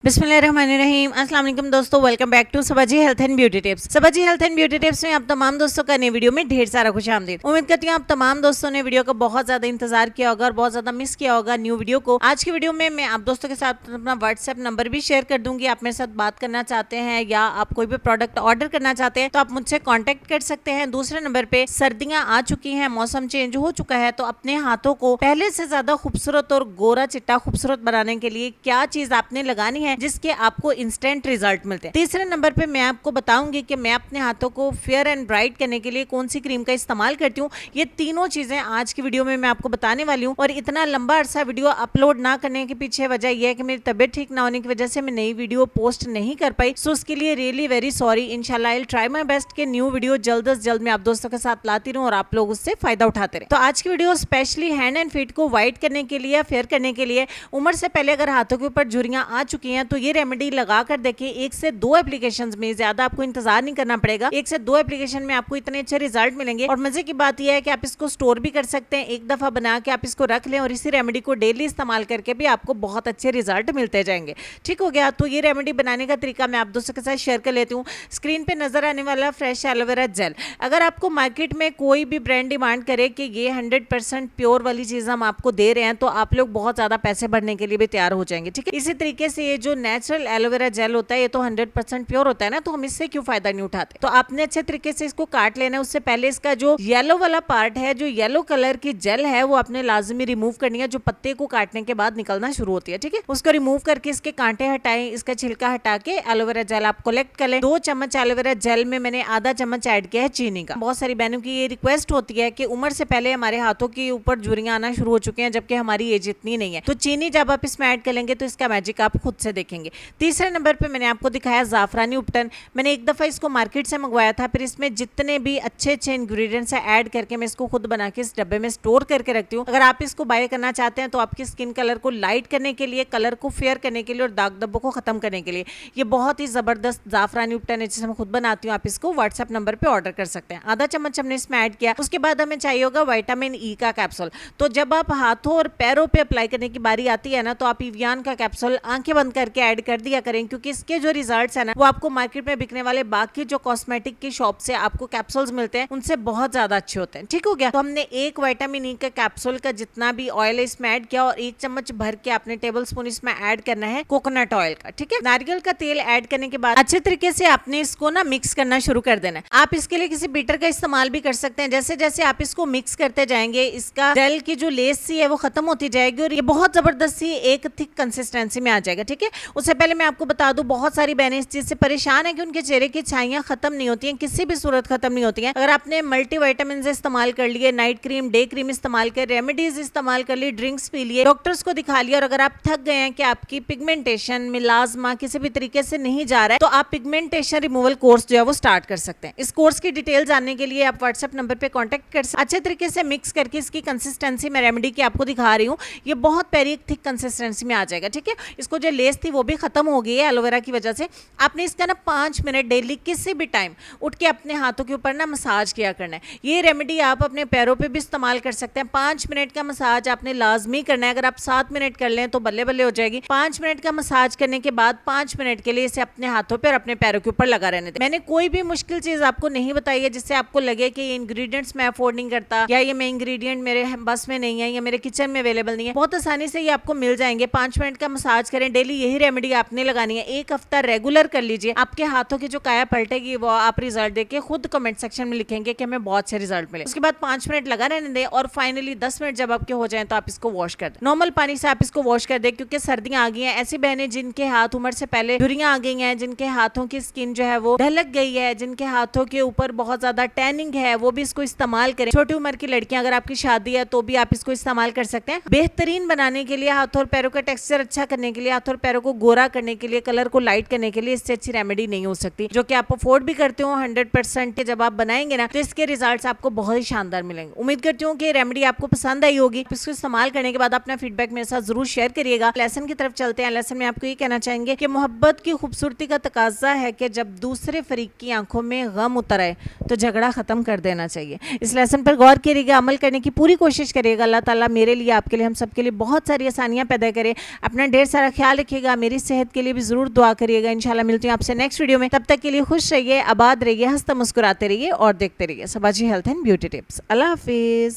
बिस्मिल्लाहिर्रहमानिर्रहीम। अस्सलाम वालेकुम दोस्तों, welcome back to Sabaji health and beauty tips. Sabaji health and beauty tips में आप तमाम दोस्तों का नई वीडियो में ढेर सारा खुशामदीद। उम्मीद करती हूँ आप तमाम दोस्तों ने वीडियो का बहुत ज्यादा इंतजार किया होगा और बहुत ज्यादा मिस किया होगा न्यू वीडियो को। आज की वीडियो में मैं आप दोस्तों के साथ अपना व्हाट्सएप नंबर भी शेयर कर दूंगी। आप मेरे साथ बात करना चाहते हैं या आप कोई भी प्रोडक्ट ऑर्डर करना चाहते हैं तो आप मुझसे कॉन्टेक्ट कर सकते हैं। दूसरे नंबर पे सर्दियां आ चुकी हैं, मौसम चेंज हो चुका है, तो अपने हाथों को पहले से ज्यादा खूबसूरत और गोरा चिट्टा खूबसूरत बनाने के लिए क्या चीज आपने लगानी है जिसके आपको इंस्टेंट रिजल्ट मिलते हैं। तीसरे नंबर पे मैं आपको बताऊंगी कि मैं अपने हाथों को फेयर एंड ब्राइट करने के लिए कौन सी क्रीम का इस्तेमाल करती हूँ। ये तीनों चीजें आज की वीडियो में मैं आपको बताने वाली हूँ। और इतना लंबा अरसा वीडियो अपलोड ना करने के पीछे वजह यह है कि मेरी तबियत ठीक ना होने की वजह से मैं नई वीडियो पोस्ट नहीं कर पाई। सो उसके लिए रियली वेरी सॉरी। इंशाल्लाह I will try my best कि न्यू वीडियो जल्द से जल्द मैं आप दोस्तों के साथ लाती रहूं और आप लोग उससे फायदा उठाते रहे। तो आज की video specially hand and feet को व्हाइट करने के लिए, फेयर करने के लिए। उम्र से पहले अगर हाथों के ऊपर झुर्रियां आ चुकी हैं तो ये रेमेडी लगा कर देखिए। एक से दो एप्लीकेशंस में, ज्यादा आपको इंतजार नहीं करना पड़ेगा, एक से दो एप्लीकेशन में आपको इतने अच्छे रिजल्ट मिलेंगे। और मजे की बात यह है कि आप इसको स्टोर भी कर सकते हैं। एक दफा बना के आप इसको रख लें और इसी रेमेडी को डेली इस्तेमाल करके भी आपको बहुत अच्छे रिजल्ट मिलते जाएंगे। ठीक हो गया। तो ये रेमेडी बनाने का तरीका मैं आप दोस्तों के साथ शेयर कर लेती हूँ। स्क्रीन पे नजर आने वाला फ्रेश एलोवेरा जेल, अगर आपको मार्केट में कोई भी ब्रांड डिमांड करे कि ये 100% प्योर वाली चीज हम आपको दे रहे हैं तो आप लोग बहुत ज्यादा पैसे भरने के लिए भी तैयार हो जाएंगे। ठीक है। इसी तरीके से ये जो नेचुरल एलोवेरा जेल होता है ये तो 100% प्योर होता है ना, तो हम इससे क्यों फायदा नहीं उठाते। तो आपने अच्छे तरीके से इसको काट लेना है। उससे पहले इसका जो येलो वाला पार्ट है, जो येलो कलर की जेल है, वो आपने लाजमी रिमूव करनी है, जो पत्ते को काटने के बाद निकलना शुरू होती है। ठीक है। उसको रिमूव करके इसके कांटे हटाएं, इसका छिलका हटा के एलोवेरा जेल आप कलेक्ट कर लें। 2 चम्मच एलोवेरा जेल में मैंने आधा चम्मच ऐड किया है चीनी का। बहुत सारी बहनों की ये रिक्वेस्ट होती है कि उम्र से पहले हमारे हाथों के ऊपर झुर्रियां आना शुरू हो चुके हैं जबकि हमारी एज इतनी नहीं है। तो चीनी जब आप इसमें ऐड कर लेंगे तो इसका मैजिक आप खुद से देखेंगे। तीसरे नंबर पे मैंने आपको दिखाया जाफरानी उपटन। मैंने एक दफा इसको मार्केट से मंगवाया था, फिर इसमें जितने भी अच्छे अच्छे इंग्रेडिएंट्स है ऐड करके मैं इसको खुद बना के इस डब्बे में स्टोर करके रखती हूँ। अगर आप इसको बाय करना चाहते हैं तो आपकी स्किन कलर को लाइट करने के लिए, कलर को फेयर करने के लिए और दाग धब्बों को खत्म करने के लिए ये बहुत ही जबरदस्त जाफरानी उपटन है जिसे मैं खुद बनाती हूँ। आप इसको व्हाट्सएप नंबर पे ऑर्डर कर सकते हैं। आधा चम्मच हमने इसमें ऐड किया। उसके बाद हमें चाहिए होगा विटामिन ई का कैप्सूल। तो जब आप हाथों और पैरों पे अप्लाई करने की बारी आती है ना तो आप इवियान का कैप्सूल आंखें बंद करके ऐड कर दिया करें, क्योंकि इसके जो रिजल्ट्स है ना वो आपको मार्केट में बिकने वाले बाकी जो कॉस्मेटिक की शॉप से आपको कैप्सूल्स मिलते हैं उनसे बहुत ज्यादा अच्छे होते हैं। ठीक हो गया। तो हमने एक विटामिन ई का कैप्सूल का जितना भी ऑयल है इसमें ऐड किया और 1 चम्मच भर के आपने टेबल स्पून इसमें ऐड करना है कोकोनट ऑयल का। ठीक है। नारियल का तेल ऐड करने के बाद अच्छे तरीके से आपने इसको ना मिक्स करना शुरू कर देना है। आप इसके लिए किसी बीटर का इस्तेमाल भी कर सकते हैं। जैसे जैसे आप इसको मिक्स करते जाएंगे इसका जेल की जो लेस सी है वो खत्म होती जाएगी और ये बहुत जबरदस्त सी एक थिक कंसिस्टेंसी में आ जाएगा। ठीक है। उससे पहले मैं आपको बता दूं, बहुत सारी बहनें इस चीज से परेशान है कि उनके चेहरे की छाइयां खत्म नहीं होती हैं, किसी भी सूरत खत्म नहीं होती हैं। अगर आपने मल्टी विटामिन इस्तेमाल कर लिए, नाइट क्रीम, डे क्रीम इस्तेमाल कर, रेमेडीज इस्तेमाल कर ली, ड्रिंक्स पी लिए, डॉक्टर्स को दिखा लिया और अगर आप थक गए हैं कि आपकी पिगमेंटेशन मिलाजमा किसी भी तरीके से नहीं जा रहा है तो आप पिगमेंटेशन रिमूवल कोर्स जो है वो स्टार्ट कर सकते हैं। इस कोर्स की डिटेल जानने के लिए आप व्हाट्सएप नंबर पे कांटेक्ट कर सकते हैं। अच्छे तरीके से मिक्स करके इसकी कंसिस्टेंसी मैं रेमेडी की आपको दिखा रही हूँ, ये बहुत प्यारी थिक कंसिस्टेंसी में आ जाएगा। ठीक है। इसको जो लेस थी वो भी खत्म हो गई है एलोवेरा की वजह से। आपने इसका ना 5 मिनट डेली किसी भी टाइम उठ के अपने हाथों के ऊपर ना मसाज किया करना है। ये रेमेडी आप अपने पैरों पे भी इस्तेमाल कर सकते हैं। 5 मिनट का मसाज आपने लाजमी करना है। अगर आप 7 मिनट कर लें तो बल्ले बल्ले हो जाएगी। 5 मिनट का मसाज करने के बाद 5 मिनट के लिए इसे अपने हाथों पर और अपने पैरों के ऊपर लगा रहने दें। मैंने कोई भी मुश्किल चीज आपको नहीं बताई है जिससे आपको लगे कि ये इंग्रेडिएंट्स मैं अफोर्ड नहीं करता या ये मैं इंग्रेडिएंट मेरे बस में नहीं है या मेरे किचन में अवेलेबल नहीं है। बहुत आसानी से ये आपको मिल जाएंगे। 5 मिनट का मसाज करें डेली, यही रेमेडी आपने लगानी है। 1 हफ्ता रेगुलर कर लीजिए, आपके हाथों की जो काया पलटेगी वो आप रिजल्ट देके खुद कमेंट सेक्शन में लिखेंगे कि हमें बहुत अच्छे रिजल्ट मिले। उसके बाद 5 मिनट लगा रहने दें और फाइनली 10 मिनट जब आपके हो जाए तो आप इसको वॉश कर दें। नॉर्मल पानी से आप इसको वॉश कर दें क्योंकि सर्दियां आ गई हैं। ऐसी बहनें जिनके हाथ उम्र से पहले झुर्रियां आ गई हैं, जिनके हाथों की स्किन जो है वो ढलक गई है, जिनके हाथों के ऊपर बहुत ज्यादा टैनिंग है, वो भी इसको इस्तेमाल करें। छोटी उम्र की लड़कियां, अगर आपकी शादी है तो भी आप इसको इस्तेमाल कर सकते हैं। बेहतरीन बनाने के लिए, हाथों और पैरों का टेक्सचर अच्छा करने के लिए, हाथों और पैरों को गोरा करने के लिए, कलर को लाइट करने के लिए इससे अच्छी रेमेडी नहीं हो सकती जो कि आप अफोर्ड भी करते हो 100%। जब आप बनाएंगे ना तो इसके रिजल्ट्स आपको बहुत ही शानदार मिलेंगे। उम्मीद करती हूँ कि रेमेडी आपको पसंद आई होगी। इसको इस्तेमाल करने के बाद अपना फीडबैक मेरे साथ जरूर शेयर करिएगा। लेसन की तरफ चलते हैं। लेसन में आपको ये कहना चाहेंगे कि मोहब्बत की खूबसूरती का तकाजा है कि जब दूसरे फरीक की आंखों में गम उतर आए तो झगड़ा खत्म कर देना चाहिए। इस लेसन पर गौर करिएगा, अमल करने की पूरी कोशिश करिएगा। अल्लाह ताला मेरे लिए, आपके लिए, हम सबके लिए बहुत सारी आसानियां पैदा करे। अपना ढेर सारा ख्याल रखिएगा। करिएगा, मेरी सेहत के लिए भी जरूर दुआ करिएगा। इंशाल्लाह मिलती हूँ आपसे नेक्स्ट वीडियो में, तब तक के लिए खुश रहिए, आबाद रहिए, हंसते मुस्कुराते रहिए और देखते रहिए Sabaji health and beauty tips. अल्लाह हाफिज।